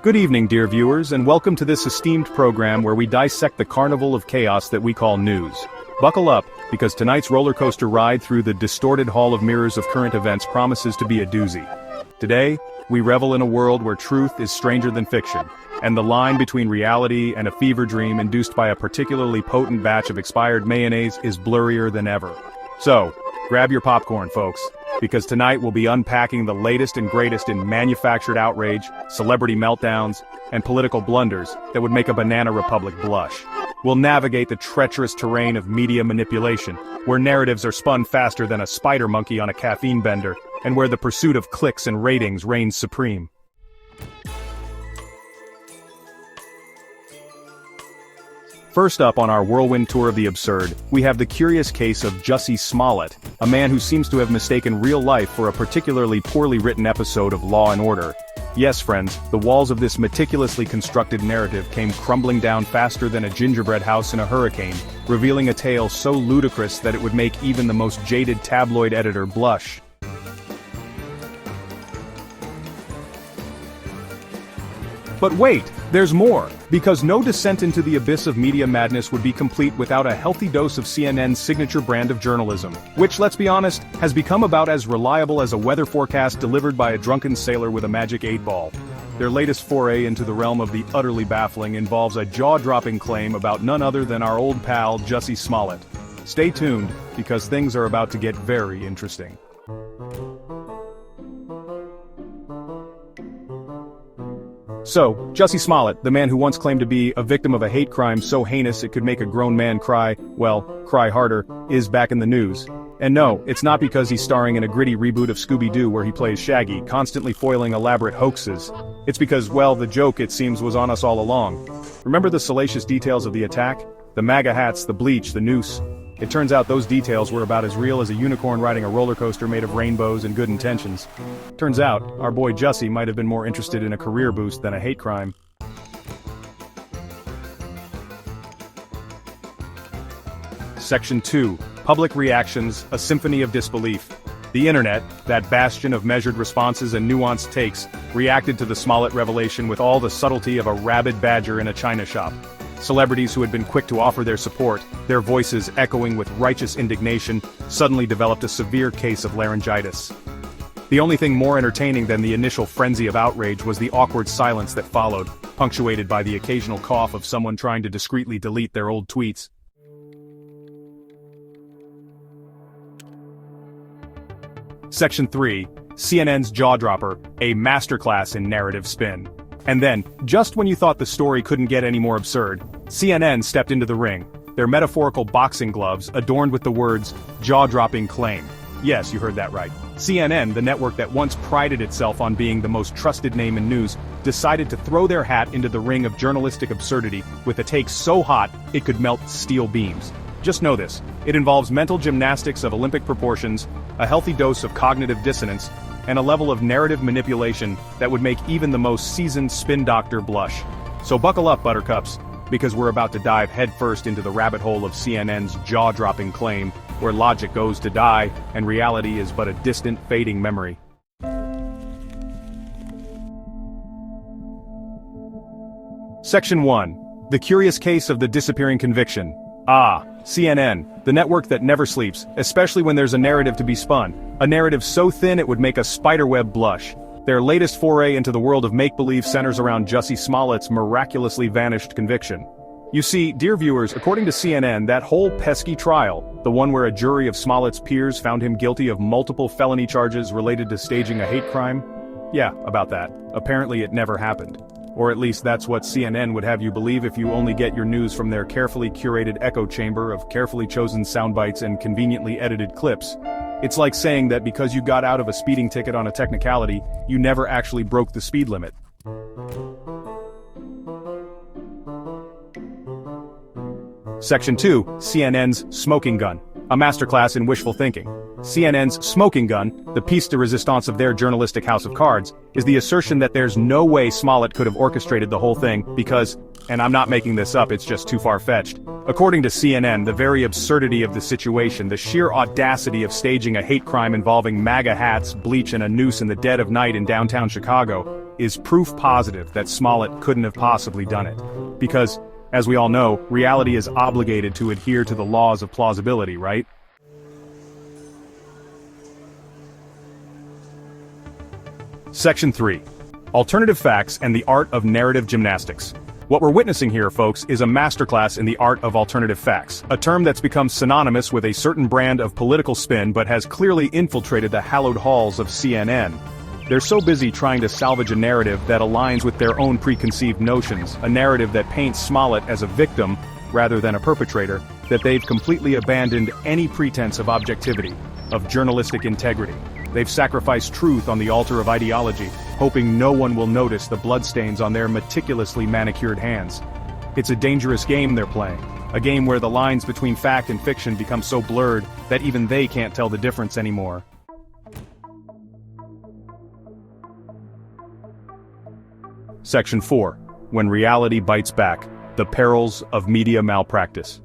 Good evening, dear viewers, and welcome to this esteemed program where we dissect the carnival of chaos that we call news. Buckle up, because tonight's roller coaster ride through the distorted hall of mirrors of current events promises to be a doozy. Today, we revel in a world where truth is stranger than fiction, and the line between reality and a fever dream induced by a particularly potent batch of expired mayonnaise is blurrier than ever. So, grab your popcorn, folks, because tonight we'll be unpacking the latest and greatest in manufactured outrage, celebrity meltdowns, and political blunders that would make a banana republic blush. We'll navigate the treacherous terrain of media manipulation, where narratives are spun faster than a spider monkey on a caffeine bender, and where the pursuit of clicks and ratings reigns supreme. First up on our whirlwind tour of the absurd, we have the curious case of Jussie Smollett, a man who seems to have mistaken real life for a particularly poorly written episode of Law & Order. Yes, friends, the walls of this meticulously constructed narrative came crumbling down faster than a gingerbread house in a hurricane, revealing a tale so ludicrous that it would make even the most jaded tabloid editor blush. But wait, there's more, because no descent into the abyss of media madness would be complete without a healthy dose of CNN's signature brand of journalism, which, let's be honest, has become about as reliable as a weather forecast delivered by a drunken sailor with a magic 8-ball. Their latest foray into the realm of the utterly baffling involves a jaw-dropping claim about none other than our old pal Jussie Smollett. Stay tuned, because things are about to get very interesting. So, Jussie Smollett, the man who once claimed to be a victim of a hate crime so heinous it could make a grown man cry, well, cry harder, is back in the news. And no, it's not because he's starring in a gritty reboot of Scooby-Doo where he plays Shaggy, constantly foiling elaborate hoaxes. It's because, well, the joke, it seems, was on us all along. Remember the salacious details of the attack? The MAGA hats, the bleach, the noose. It turns out those details were about as real as a unicorn riding a roller coaster made of rainbows and good intentions. Turns out, our boy Jussie might have been more interested in a career boost than a hate crime. Section 2. Public Reactions, a Symphony of Disbelief. The internet, that bastion of measured responses and nuanced takes, reacted to the Smollett revelation with all the subtlety of a rabid badger in a china shop. Celebrities who had been quick to offer their support, their voices echoing with righteous indignation, suddenly developed a severe case of laryngitis. The only thing more entertaining than the initial frenzy of outrage was the awkward silence that followed, punctuated by the occasional cough of someone trying to discreetly delete their old tweets. Section 3. CNN's Jaw-Dropper, a masterclass in narrative spin. And then, just when you thought the story couldn't get any more absurd, CNN stepped into the ring, their metaphorical boxing gloves adorned with the words, jaw-dropping claim. Yes, you heard that right. CNN, the network that once prided itself on being the most trusted name in news, decided to throw their hat into the ring of journalistic absurdity with a take so hot it could melt steel beams. Just know this, it involves mental gymnastics of Olympic proportions, a healthy dose of cognitive dissonance, and a level of narrative manipulation that would make even the most seasoned spin doctor blush. So buckle up, buttercups, because we're about to dive headfirst into the rabbit hole of CNN's jaw-dropping claim, where logic goes to die, and reality is but a distant, fading memory. Section 1. The Curious Case of the Disappearing Conviction. Ah, CNN, the network that never sleeps, especially when there's a narrative to be spun. A narrative so thin it would make a spiderweb blush. Their latest foray into the world of make-believe centers around Jussie Smollett's miraculously vanished conviction. You see, dear viewers, according to CNN, that whole pesky trial, the one where a jury of Smollett's peers found him guilty of multiple felony charges related to staging a hate crime? Yeah, about that. Apparently it never happened. Or at least that's what CNN would have you believe if you only get your news from their carefully curated echo chamber of carefully chosen soundbites and conveniently edited clips. It's like saying that because you got out of a speeding ticket on a technicality, you never actually broke the speed limit. Section 2. CNN's Smoking Gun. A masterclass in wishful thinking. CNN's smoking gun, the piece de resistance of their journalistic house of cards, is the assertion that there's no way Smollett could have orchestrated the whole thing because, and I'm not making this up, it's just too far-fetched. According to CNN, the very absurdity of the situation, the sheer audacity of staging a hate crime involving MAGA hats, bleach and a noose in the dead of night in downtown Chicago, is proof positive that Smollett couldn't have possibly done it. Because, as we all know, reality is obligated to adhere to the laws of plausibility, right? Section 3. Alternative Facts and the Art of Narrative Gymnastics. What we're witnessing here, folks, is a masterclass in the art of alternative facts, a term that's become synonymous with a certain brand of political spin but has clearly infiltrated the hallowed halls of CNN. They're so busy trying to salvage a narrative that aligns with their own preconceived notions, a narrative that paints Smollett as a victim, rather than a perpetrator, that they've completely abandoned any pretense of objectivity, of journalistic integrity. They've sacrificed truth on the altar of ideology, hoping no one will notice the bloodstains on their meticulously manicured hands. It's a dangerous game they're playing, a game where the lines between fact and fiction become so blurred that even they can't tell the difference anymore. Section 4. When Reality Bites Back, the Perils of Media Malpractice.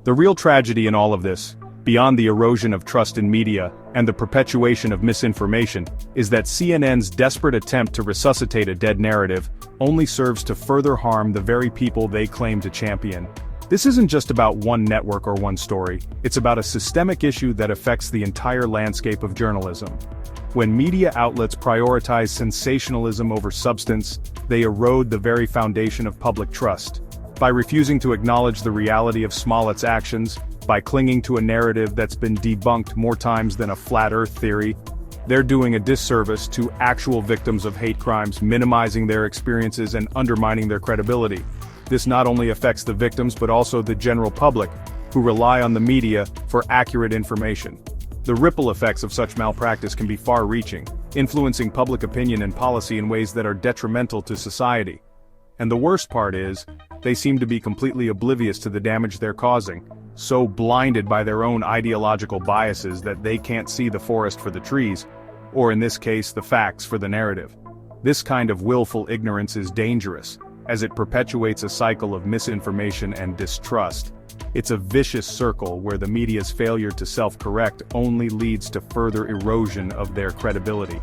The real tragedy in all of this, beyond the erosion of trust in media and the perpetuation of misinformation, is that CNN's desperate attempt to resuscitate a dead narrative only serves to further harm the very people they claim to champion. This isn't just about one network or one story, it's about a systemic issue that affects the entire landscape of journalism. When media outlets prioritize sensationalism over substance, they erode the very foundation of public trust. By refusing to acknowledge the reality of Smollett's actions, by clinging to a narrative that's been debunked more times than a flat earth theory, they're doing a disservice to actual victims of hate crimes, minimizing their experiences and undermining their credibility. This not only affects the victims but also the general public, who rely on the media for accurate information. The ripple effects of such malpractice can be far-reaching, influencing public opinion and policy in ways that are detrimental to society. And the worst part is, they seem to be completely oblivious to the damage they're causing, so blinded by their own ideological biases that they can't see the forest for the trees, or in this case the facts for the narrative. This kind of willful ignorance is dangerous, as it perpetuates a cycle of misinformation and distrust. It's a vicious circle where the media's failure to self-correct only leads to further erosion of their credibility.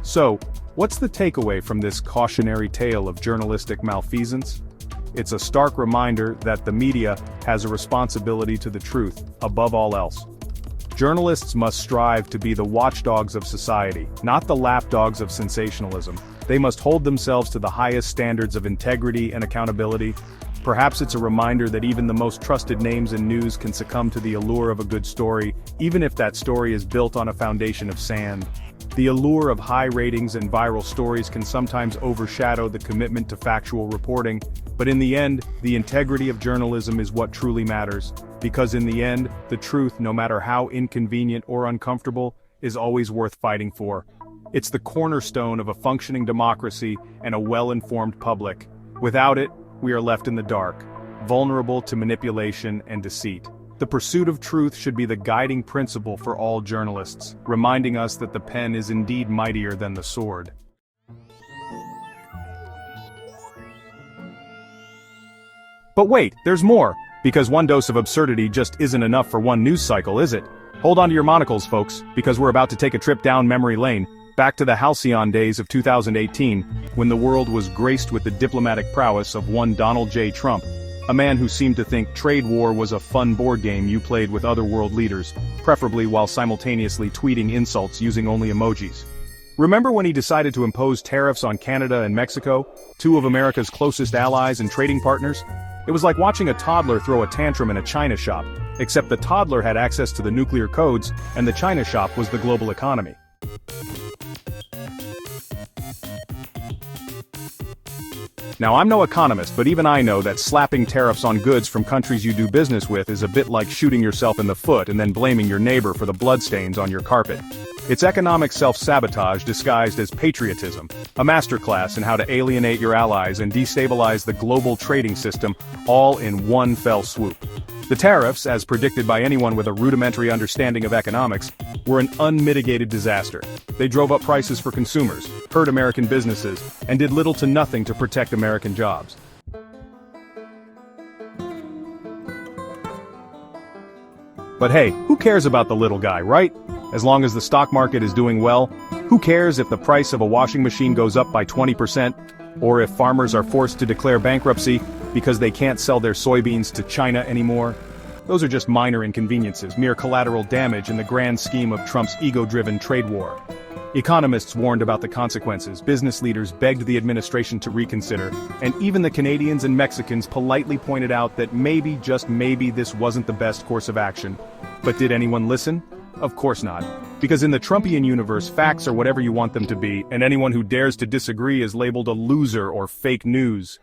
So, what's the takeaway from this cautionary tale of journalistic malfeasance? It's a stark reminder that the media has a responsibility to the truth, above all else. Journalists must strive to be the watchdogs of society, not the lapdogs of sensationalism. They must hold themselves to the highest standards of integrity and accountability. Perhaps it's a reminder that even the most trusted names in news can succumb to the allure of a good story, even if that story is built on a foundation of sand. The allure of high ratings and viral stories can sometimes overshadow the commitment to factual reporting, but in the end, the integrity of journalism is what truly matters, because in the end, the truth, no matter how inconvenient or uncomfortable, is always worth fighting for. It's the cornerstone of a functioning democracy and a well-informed public. Without it, we are left in the dark, vulnerable to manipulation and deceit. The pursuit of truth should be the guiding principle for all journalists, reminding us that the pen is indeed mightier than the sword. But wait, there's more, because one dose of absurdity just isn't enough for one news cycle, is it? Hold on to your monocles, folks, because we're about to take a trip down memory lane, back to the halcyon days of 2018, when the world was graced with the diplomatic prowess of one Donald J. Trump, a man who seemed to think trade war was a fun board game you played with other world leaders, preferably while simultaneously tweeting insults using only emojis. Remember when he decided to impose tariffs on Canada and Mexico, two of America's closest allies and trading partners? It was like watching a toddler throw a tantrum in a china shop, except the toddler had access to the nuclear codes, and the china shop was the global economy. Now, I'm no economist, but even I know that slapping tariffs on goods from countries you do business with is a bit like shooting yourself in the foot and then blaming your neighbor for the bloodstains on your carpet. It's economic self-sabotage disguised as patriotism, a masterclass in how to alienate your allies and destabilize the global trading system, all in one fell swoop. The tariffs, as predicted by anyone with a rudimentary understanding of economics, were an unmitigated disaster. They drove up prices for consumers, hurt American businesses, and did little to nothing to protect American jobs. But hey, who cares about the little guy, right? As long as the stock market is doing well, who cares if the price of a washing machine goes up by 20%, or if farmers are forced to declare bankruptcy because they can't sell their soybeans to China anymore? Those are just minor inconveniences, mere collateral damage in the grand scheme of Trump's ego-driven trade war. Economists warned about the consequences, business leaders begged the administration to reconsider, and even the Canadians and Mexicans politely pointed out that maybe, just maybe, this wasn't the best course of action. But did anyone listen? Of course not. Because in the Trumpian universe, facts are whatever you want them to be, and anyone who dares to disagree is labeled a loser or fake news.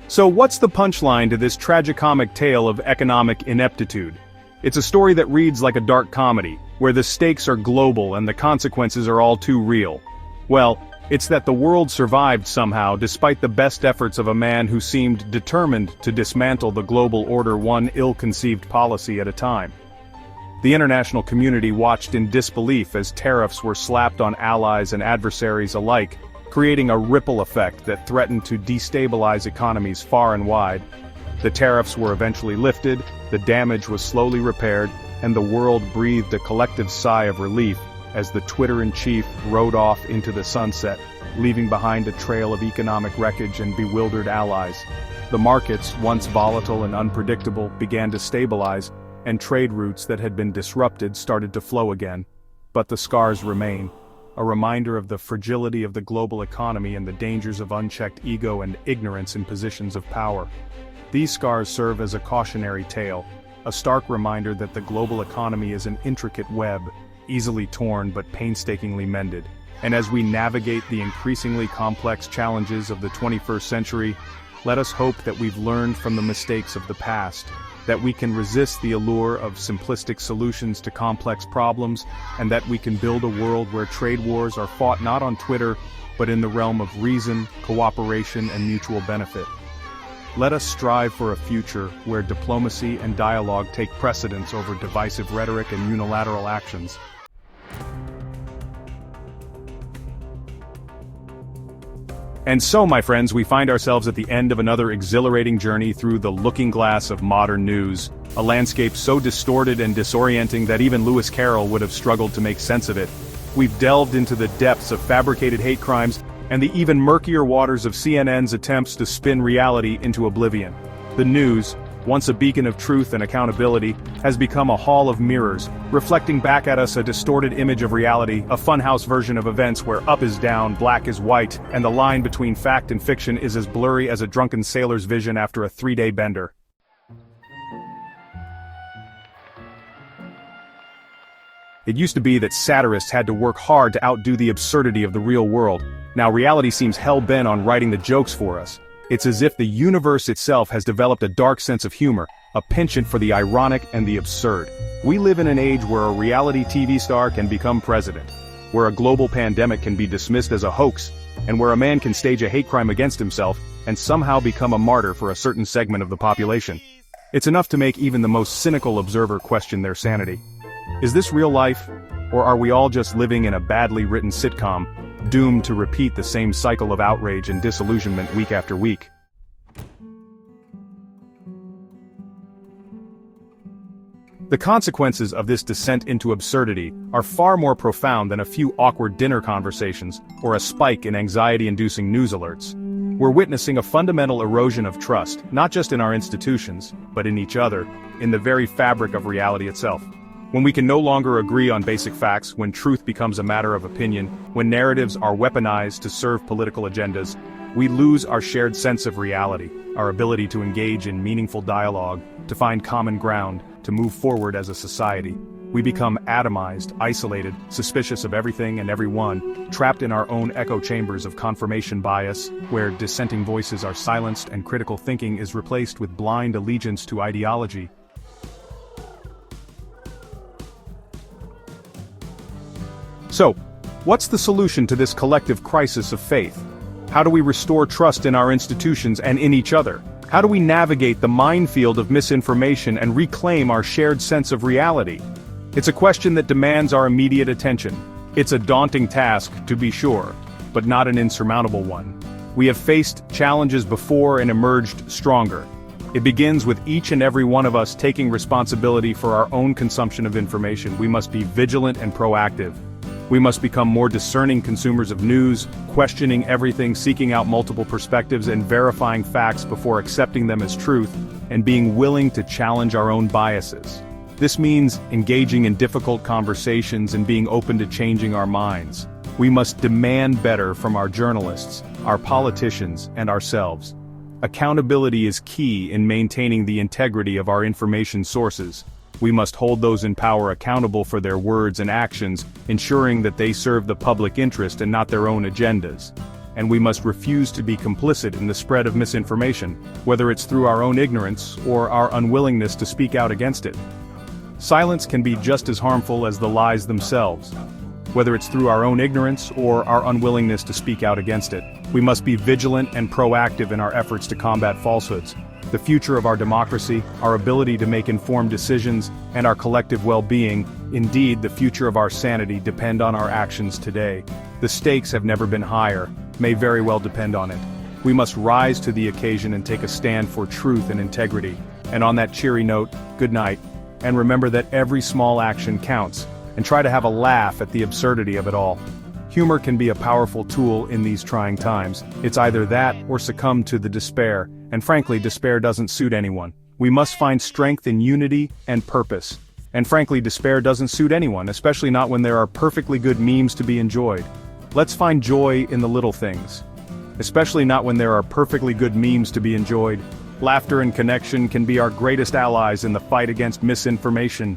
So what's the punchline to this tragicomic tale of economic ineptitude? It's a story that reads like a dark comedy, where the stakes are global and the consequences are all too real. Well, it's that the world survived somehow despite the best efforts of a man who seemed determined to dismantle the global order one ill-conceived policy at a time. The international community watched in disbelief as tariffs were slapped on allies and adversaries alike, creating a ripple effect that threatened to destabilize economies far and wide. The tariffs were eventually lifted, the damage was slowly repaired, and the world breathed a collective sigh of relief as the Twitter-in-chief rode off into the sunset, leaving behind a trail of economic wreckage and bewildered allies. The markets, once volatile and unpredictable, began to stabilize, and trade routes that had been disrupted started to flow again. But the scars remain, a reminder of the fragility of the global economy and the dangers of unchecked ego and ignorance in positions of power. These scars serve as a cautionary tale, a stark reminder that the global economy is an intricate web, easily torn but painstakingly mended. And as we navigate the increasingly complex challenges of the 21st century, let us hope that we've learned from the mistakes of the past, that we can resist the allure of simplistic solutions to complex problems, and that we can build a world where trade wars are fought not on Twitter, but in the realm of reason, cooperation, and mutual benefit. Let us strive for a future where diplomacy and dialogue take precedence over divisive rhetoric and unilateral actions. And so, my friends, we find ourselves at the end of another exhilarating journey through the looking glass of modern news, a landscape so distorted and disorienting that even Lewis Carroll would have struggled to make sense of it. We've delved into the depths of fabricated hate crimes, and the even murkier waters of CNN's attempts to spin reality into oblivion. The news, once a beacon of truth and accountability, has become a hall of mirrors, reflecting back at us a distorted image of reality, a funhouse version of events where up is down, black is white, and the line between fact and fiction is as blurry as a drunken sailor's vision after a 3-day bender. It used to be that satirists had to work hard to outdo the absurdity of the real world. Now reality seems hell-bent on writing the jokes for us. It's as if the universe itself has developed a dark sense of humor, a penchant for the ironic and the absurd. We live in an age where a reality TV star can become president, where a global pandemic can be dismissed as a hoax, and where a man can stage a hate crime against himself and somehow become a martyr for a certain segment of the population. It's enough to make even the most cynical observer question their sanity. Is this real life, or are we all just living in a badly written sitcom, doomed to repeat the same cycle of outrage and disillusionment week after week? The consequences of this descent into absurdity are far more profound than a few awkward dinner conversations or a spike in anxiety-inducing news alerts. We're witnessing a fundamental erosion of trust, not just in our institutions, but in each other, in the very fabric of reality itself. When we can no longer agree on basic facts, when truth becomes a matter of opinion, when narratives are weaponized to serve political agendas, we lose our shared sense of reality, our ability to engage in meaningful dialogue, to find common ground, to move forward as a society. We become atomized, isolated, suspicious of everything and everyone, trapped in our own echo chambers of confirmation bias, where dissenting voices are silenced and critical thinking is replaced with blind allegiance to ideology. So, what's the solution to this collective crisis of faith? How do we restore trust in our institutions and in each other? How do we navigate the minefield of misinformation and reclaim our shared sense of reality? It's a question that demands our immediate attention. It's a daunting task, to be sure, but not an insurmountable one. We have faced challenges before and emerged stronger. It begins with each and every one of us taking responsibility for our own consumption of information. We must be vigilant and proactive. We must become more discerning consumers of news, questioning everything, seeking out multiple perspectives and verifying facts before accepting them as truth, and being willing to challenge our own biases. This means engaging in difficult conversations and being open to changing our minds. We must demand better from our journalists, our politicians, and ourselves. Accountability is key in maintaining the integrity of our information sources. We must hold those in power accountable for their words and actions, ensuring that they serve the public interest and not their own agendas. And we must refuse to be complicit in the spread of misinformation, whether it's through our own ignorance or our unwillingness to speak out against it. Silence can be just as harmful as the lies themselves. Whether it's through our own ignorance or our unwillingness to speak out against it, we must be vigilant and proactive in our efforts to combat falsehoods. The future of our democracy, our ability to make informed decisions, and our collective well-being, indeed the future of our sanity, depend on our actions today. The stakes have never been higher, may very well depend on it. We must rise to the occasion and take a stand for truth and integrity. And on that cheery note, good night. And remember that every small action counts, and try to have a laugh at the absurdity of it all. Humor can be a powerful tool in these trying times. It's either that or succumb to the despair, and frankly, despair doesn't suit anyone. We must find strength in unity and purpose. And frankly, despair doesn't suit anyone, especially not when there are perfectly good memes to be enjoyed. Let's find joy in the little things. Especially not when there are perfectly good memes to be enjoyed. Laughter and connection can be our greatest allies in the fight against misinformation.